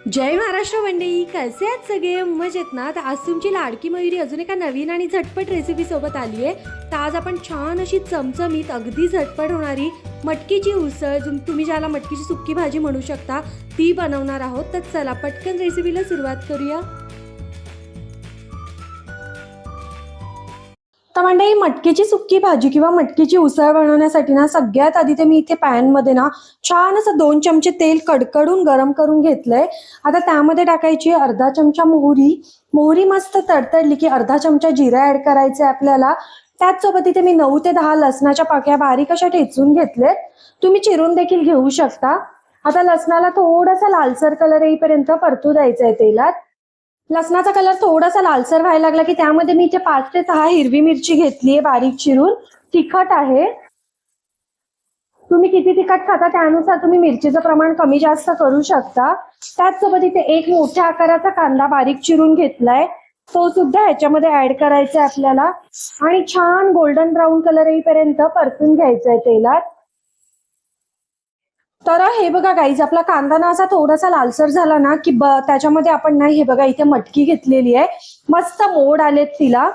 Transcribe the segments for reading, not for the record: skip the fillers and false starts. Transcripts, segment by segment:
जय महाराष्ट्र मंडळी, कसे आहेत सगळे? मजेत ना? तर आज तुमची लाडकी मयुरी अजून एका नवीन आणि झटपट रेसिपी सोबत आली आहे. तर आज आपण छान अशी चमचमीत अगदी झटपट होणारी मटकीची उसळ, तुम्ही ज्याला मटकीची सुक्की भाजी म्हणू शकता, ती बनवणार आहोत. तर चला पटकन रेसिपीला सुरुवात करूया. तर मंडळी, मटकीची सुक्की भाजी किंवा मटकीची उसळ बनवण्यासाठी ना सगळ्यात आधी ते मी इथे पॅनमध्ये ना छान असं 2 चमचे तेल कडकडून गरम करून घेतलंय. आता त्यामध्ये टाकायची अर्धा चमचा मोहरी मस्त तडतडली की अर्धा चमचा जिरा ऍड करायचे आपल्याला. त्याचसोबत इथे मी 9 ते 10 लसणाच्या पाकळ्या बारीक अशा ठेचून घेतलेत. तुम्ही चिरून देखील घेऊ शकता. आता लसणाला थोडासा लालसर कलर येईपर्यंत परतू द्यायचा आहे तेलात. लसणाचा कलर थोडासा लालसर व्हायला लागला की त्यामध्ये मी इथे 5 ते 6 हिरवी मिरची घेतलीये बारीक चिरून. तिखट आहे, तुम्ही किती तिखट खाता त्यानुसार तुम्ही मिरचीचं प्रमाण कमी जास्त करू शकता. त्याचसोबत इथे एक मोठ्या आकाराचा कांदा बारीक चिरून घेतलाय, तो सुद्धा ह्याच्यामध्ये ऍड करायचा आहे आपल्याला आणि छान गोल्डन ब्राऊन कलर येईपर्यंत परतून घ्यायचा आहे तेलात. तर हे बघा गाईज, आपला कांदा ना असा थोडासा लालसर झाला ना की त्याच्यामध्ये आपण ना हे बघा इथे मटकी घेतलेली आहे, मस्त मोड आलेत तिला.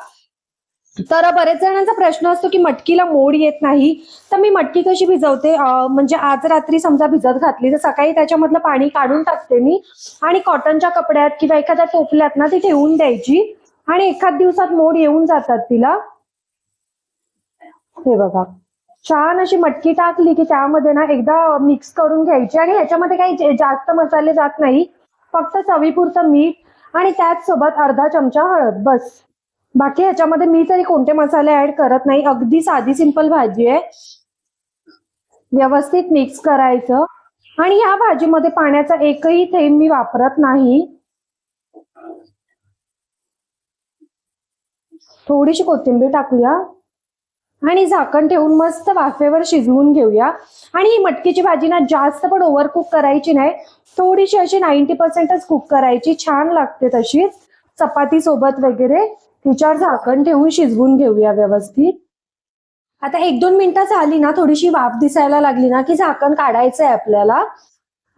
तर बरेच जणांचा प्रश्न असतो की मटकीला मोड येत नाही, तर मी मटकी कशी भिजवते, म्हणजे आज रात्री समजा भिजत घातली तर सकाळी त्याच्यामधलं पाणी काढून टाकते मी आणि कॉटनच्या कपड्यात किंवा एखाद्या टोपल्यात ना ती ठेवून द्यायची आणि एखाद दिवसात मोड येऊन जातात तिला. हे बघा, छान अशी मटकी टाकली की त्यामध्ये ना एकदा मिक्स करून घ्यायची आणि ह्याच्यामध्ये काही जास्त मसाले जात नाही, फक्त चवीपुरतं मीठ आणि त्याच सोबत अर्धा चमचा हळद, बस. बाकी ह्याच्यामध्ये मी तरी कोणते मसाले ऍड करत नाही, अगदी साधी सिंपल भाजी आहे. व्यवस्थित मिक्स करायचं आणि ह्या भाजीमध्ये पाण्याचा एकही थेंब मी वापरत नाही. थोडीशी कोथिंबीर टाकूया आणि झाकण ठेवून मस्त वाफेवर शिजवून घेऊया. आणि ही मटकीची भाजी ना जास्त पण ओव्हर कुक करायची नाही, थोडीशी अशी 90%च कुक करायची, छान लागते तशीच चपाती सोबत वगैरे. तिच्यावर झाकण ठेवून शिजवून घेऊया व्यवस्थित. आता 1-2 मिनिटं झाली ना, थोडीशी वाफ दिसायला लागली ना की झाकण काढायचंय आपल्याला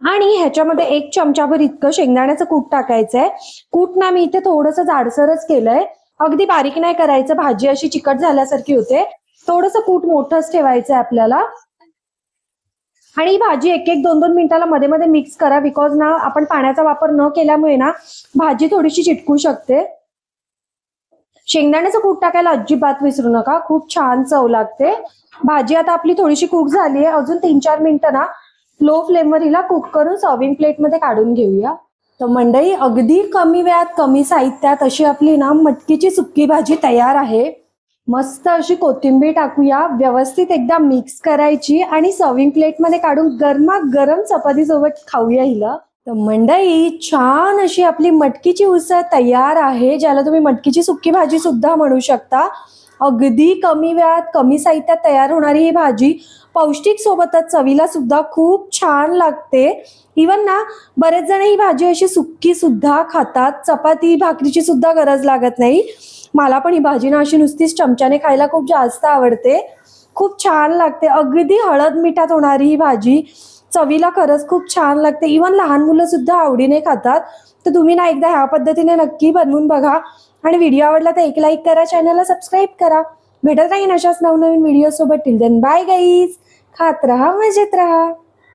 आणि ह्याच्यामध्ये 1 चमचाभर इतकं शेंगदाण्याचं कूट टाकायचंय. कूट ना मी इथे थोडंसं जाडसरच केलंय, अगदी बारीक नाही करायचं, भाजी अशी चिकट झाल्यासारखी होते. थोडंसं कूट मोठंच ठेवायचंय आपल्याला आणि ही भाजी 1-2 मिनिटाला मध्ये मध्ये मिक्स करा, बिकॉज ना आपण पाण्याचा वापर न केल्यामुळे ना भाजी थोडीशी चिटकू शकते. शेंगदाण्याचं कूट टाकायला अजिबात विसरू नका, खूप छान चव लागते. भाजी आता आपली थोडीशी कुक झाली आहे, अजून 3-4 मिनिटं ना लो फ्लेमवर हिला कुक करून सर्विंग प्लेट मध्ये काढून घेऊया. तर मंडळी, अगदी कमी वेळात कमी साहित्यात अशी आपली ना मटकीची सुक्की भाजी तयार आहे. मस्त अशी कोथिंबीर टाकूया, व्यवस्थित एकदा मिक्स करायची आणि सर्विंग प्लेट मध्ये काढून गरमागरम चपाती सोबत खाऊया हिला. तर मंडळी, छान अशी आपली मटकीची उसळ तयार आहे, ज्याला तुम्ही मटकीची सुक्की भाजी सुद्धा म्हणू शकता. अगदी कमी वेळात कमी साहित्यात तयार होणारी ही भाजी पौष्टिक सोबतच चवीला सुद्धा खूप छान लागते. इवन ना बरेच जण ही भाजी अशी सुक्की सुद्धा खातात, चपाती भाकरीची सुद्धा गरज लागत नाही. मला पण ही भाजी ना अशी नुसतीच चमच्याने खायला खूप जास्त आवडते, खूप छान लागते. अगदी हळद मिठात होणारी ही भाजी चवीला खरंच खूप छान लागते. इवन लहान मुलं सुद्धा आवडीने खातात. तर तुम्ही ना एकदा ह्या पद्धतीने नक्की बनवून बघा आणि व्हिडिओ आवडला तर एक लाईक करा, चॅनलला सबस्क्राईब करा. भेटत राहीन अशाच नवनवीन व्हिडिओ सोबत. टिल देन बाय गाईज, खात रहा, मजेत रहा.